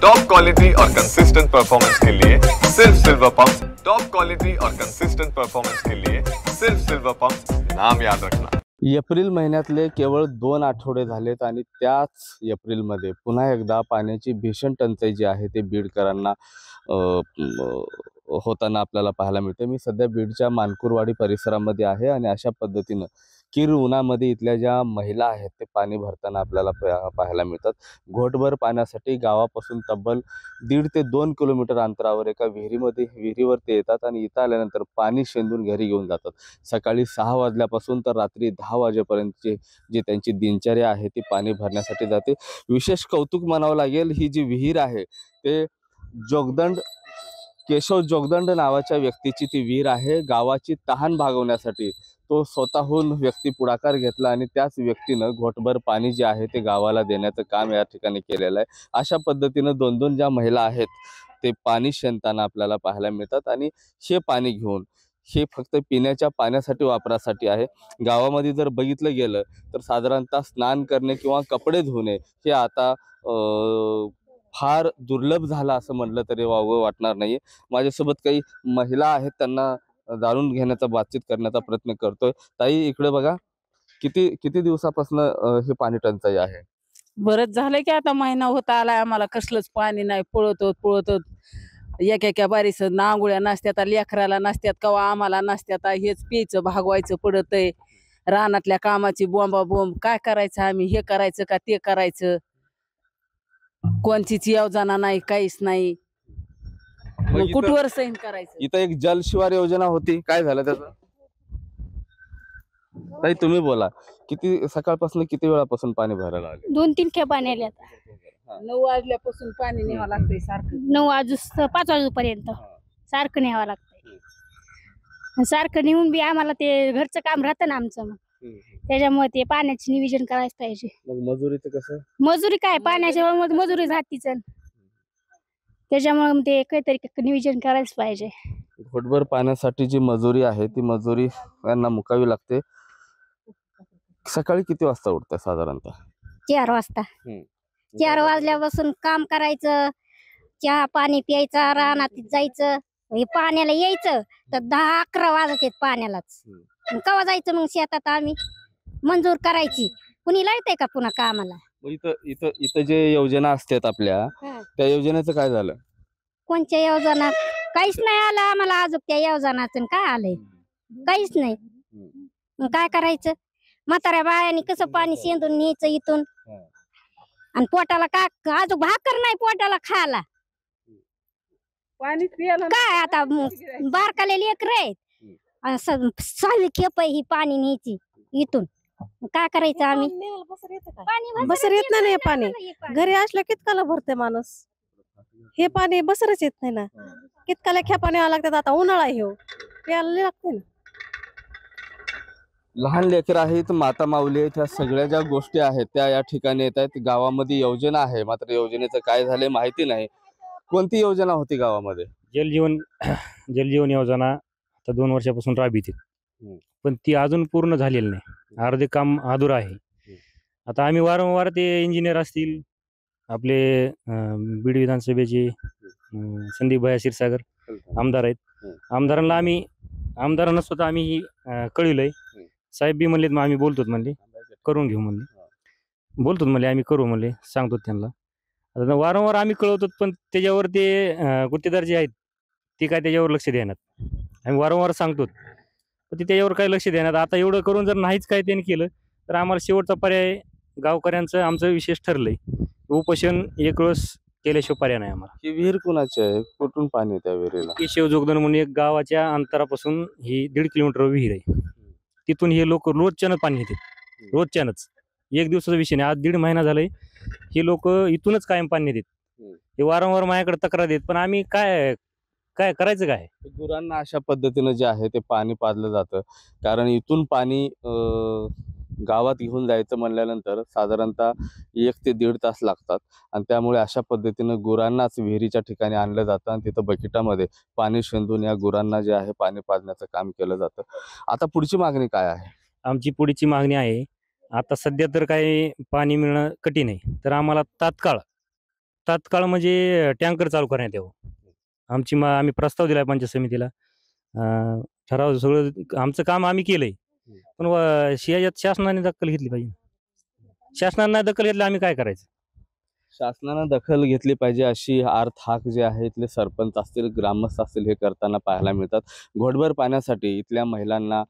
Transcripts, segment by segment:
Top quality और consistent performance के लिए सिर्फ सिल्वर पंप। टॉप क्वालिटी और कंसिस्टेंट परफॉर्मेंस के लिए सिर्फ सिल्वर पंप, नाम याद रखना। एप्रिल महिन्यातले केवळ 2 आठवडे झालेत आणि त्याच एप्रिलमध्ये पुन्हा एकदा पाण्याची भीषण टंचाई जी आहे ते बीडकरांना होताना आपल्याला पाहायला मिळते। मी सध्या बीडच्या मानकुरवाडी परिसरामध्ये आहे आणि अशा पद्धतीनं किर उन्हामध्ये इथल्या ज्या महिला आहेत ते पाणी भरताना आपल्याला पाहायला मिळतात। घोटभर पाण्यासाठी गावापासून तब्बल 1.5 ते 2 किलोमीटर अंतरावर एका विहिरीवर ते येतात आणि इथं आल्यानंतर पाणी शेंदून घरी घेऊन जातात। सकाळी 6 वाजल्यापासून तर रात्री 10 वाजेपर्यंतची जी त्यांची दिनचर्या आहे ती पाणी भरण्यासाठी जाते। विशेष कौतुक मानावं लागेल, ही जी विहीर आहे ते केशव जोगदंड नावाच्या व्यक्तीची ती विहीर आहे। गावाची तहान भागवण्यासाठी तो स्वतःहून व्यक्ती पुढाकार घेतला आणि त्याच व्यक्तीनं घोटभर पाणी जे आहे ते गावाला देण्याचं काम या ठिकाणी केलेलं आहे। अशा पद्धतीनं 2-2 ज्या महिला आहेत ते पाणी शेणताना आपल्याला पाहायला मिळतात आणि हे पाणी घेऊन हे फक्त पिण्याच्या पाण्यासाठी वापरासाठी आहे। गावामध्ये जर बघितलं गेलं तर साधारणतः स्नान करणे किंवा कपडे धुणे हे आता फार दुर्लभ झालं असं म्हटलं तरी वावगं वाटणार नाही। माझ्यासोबत काही महिला आहेत, त्यांना जाणून घेण्याचा बातचीत करण्याचा प्रयत्न करतोय। ताई इकडे बघा, किती दिवसापासून हे पाणी टंचाई आहे? बरंच झालं की आता महिना होता आलाय, आम्हाला कसलंच पाणी नाही। पळत एका बारीस आंघोळ्या नसत्यात, लेकराला नसत्यात, कवा आम्हाला नसत्यात। हेच प्यायचं भागवायचं पडतंय। रानातल्या कामाची बोंब काय करायचं आम्ही? हे करायचं का ते करायचं? कोणचीच योजना नाही, काहीच नाही। मग कुठवर सैन करायचं? इथं एक जलशिवार योजना होती, काय झालं त्याचं? ताई तुम्ही बोला, सकाळपासून किती वेळापासून पाणी भरायला आले? 2-3 खेपा नेल्या आता। 9 वाजल्यापासून पाणी न्यावं लागतंय सारखं। 9 5 वाजेपर्यंत सारखं न्यावं लागतंय। सारखं नेऊन बी आम्हाला ते घरचं काम राहतं ना आमचं, मग त्याच्यामुळे ते पाण्याचे नियोजन करायला पाहिजे। मग मजुरीचं कसं? मजुरी काय, पाण्याच्या मजुरी जातीच, त्याच्यामुळे ते काहीतरी नियोजन करायलाच पाहिजे। घोटभर पाण्यासाठी जी मजुरी आहे ती मजुरी यांना मुकावी लागते। सकाळी किती वाजता उठतं साधारणतः? 4 वाजता। 4 वाजल्यापासून काम करायचं, चहा पाणी प्यायचा, रानात जायचं, हे पाण्याला यायचं तर 10-11 वाजतात पाण्यालाच। कवा जायचं मग शेतात? आम्ही मंजूर करायची, कुणी लावतंय का पुन्हा कामाला? इथं जे योजना असतात आपल्या, त्या योजनेचं काय झालं? कोणत्या योजना? काहीच नाही आलं आम्हाला अजून त्या योजनाचं। काय आलंय? काहीच नाही। मग काय करायचं? म्हाताऱ्या बायानी कसं पाणी शेंदून न्यायचं इथून? आणि पोटाला का अजून भाकर नाही पोटाला खायला? पाणी प्यायला काय आता बारकाले लेकर आहेत, 6वी खेप ही पाणी न्यायची इथून। काय करायचं आम्ही? बसर येत नाही पाणी, घरी असलं कितकाला भरते माणूस। हे पाणी बसरच येत नाही ना, कितकाला खेपा न्यावं लागतात। आता उन्हाळा आहे, प्यायला लागते ना। लहान लेकर आहेत, माता माऊली आहेत, ह्या सगळ्या ज्या गोष्टी आहेत त्या या ठिकाणी येत आहेत। गावामध्ये योजना आहे, मात्र योजनेचं काय झालंय माहिती नाही। कोणती योजना होती गावामध्ये? जलजीवन योजना आता 2 वर्षापासून राबविते, पण ती अजून पूर्ण झालेली नाही। अर्धे काम अधुरं आहे। आता आम्ही वारंवार ते इंजिनियर असतील, आपले बीड विधानसभेचे संदीप भैया क्षीरसागर आमदार आहेत, आमदारांना स्वतः आम्ही ही कळवलंय। साहेब बी म्हणलेत, मग आम्ही बोलतो म्हणले, करून घेऊ म्हणले, बोलतो म्हणले, आम्ही करू म्हणले, सांगतो त्यांना। आता वारंवार आम्ही कळवतो, पण त्याच्यावर ते गुत्तेदार जे आहेत ते काय त्याच्यावर लक्ष देणार। आम्ही वारंवार सांगतो, पण ते त्याच्यावर काही लक्ष देणार। आता एवढं करून जर नाहीच काय त्यांनी केलं तर आम्हाला शेवटचा पर्याय गावकऱ्यांचं आमचं विशेष ठरलंय, उपोषण 1 वेळेस केल्याशिवाय पर्याय नाही आम्हाला। ही विहीर कुणाची आहे? कुठून पाणी त्या विहिरीला? केशव जोगदंड म्हणून एक गावाच्या अंतरापासून ही 1.5 किलोमीटर विहीर आहे। तिथून हे लोक रोजच्यानंच पाणी येतात, रोजच्यानंच, 1 दिवसाचा विषय नाही। आज 1.5 महिना झालाय हे लोक इथूनच कायम पाणी देतात। हे वारंवार माझ्याकडे तक्रार देत, पण आम्ही काय करायचं? काय गुरांना अशा पद्धतीनं जे आहे ते पाणी पाजलं जातं, कारण इथून पाणी गावात घेऊन जायचं म्हणल्यानंतर साधारणतः 1 ते 1.5 तास लागतात आणि त्यामुळे अशा पद्धतीनं गुरांनाच विहिरीच्या ठिकाणी आणलं जातं आणि तिथं बकेटामध्ये पाणी शेंदून या गुरांना जे आहे पाणी पाजण्याचं काम केलं जातं। आता पुढची मागणी काय आहे? आमची पुढची मागणी आहे, आता सध्या तर काही पाणी मिळणं कठीण आहे, तर आम्हाला तात्काळ तात्काळ म्हणजे टँकर चालू करण्यात यावं. आम्ही प्रस्ताव दिलाय पंचायत समितीला. ठराव सगळं आमचं काम आम्ही केलंय, पण याच्यात शासनाने दखल घेतली पाहिजे. शासनाने दखल घेतली आम्ही काय करायचं? शासनानं दखल घेतली पाहिजे अशी हाक जे आहे इथले सरपंच असतील, ग्रामस्थ असतील हे करताना पाहायला मिळतात. घोटभर पाण्यासाठी इथल्या महिलांना,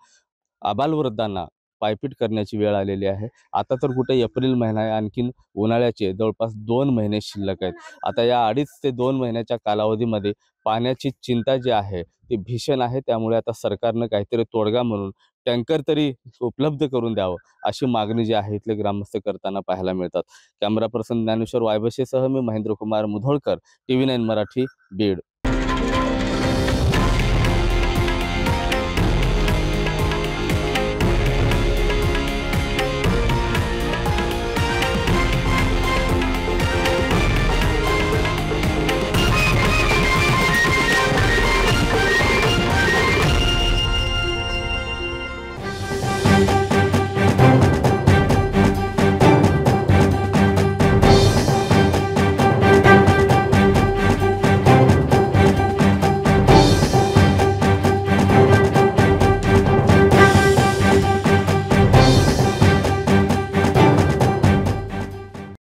आबालवृद्धांना पायपीट करण्याची वेळ आलेली आहे. आता तर कुठे एप्रिल महिना आहे, आणखीन उन्हाळ्याचे जवळपास 2 महिने शिल्लक आहेत. आता या 2.5 ते 2 महिन्याच्या कालावधीमध्ये पाण्याची चिंता जी आहे ती भीषण आहे. त्यामुळे आता सरकारनं काहीतरी तोडगा म्हणून टँकर तरी उपलब्ध करून द्यावं अशी मागणी जी आहे इथले ग्रामस्थ करताना पाहायला मिळतात. कॅमेरा पर्सन ज्ञानेश्वर वायबशेसह मी महेंद्र कुमार मुधोळकर, TV9 मराठी, बीड.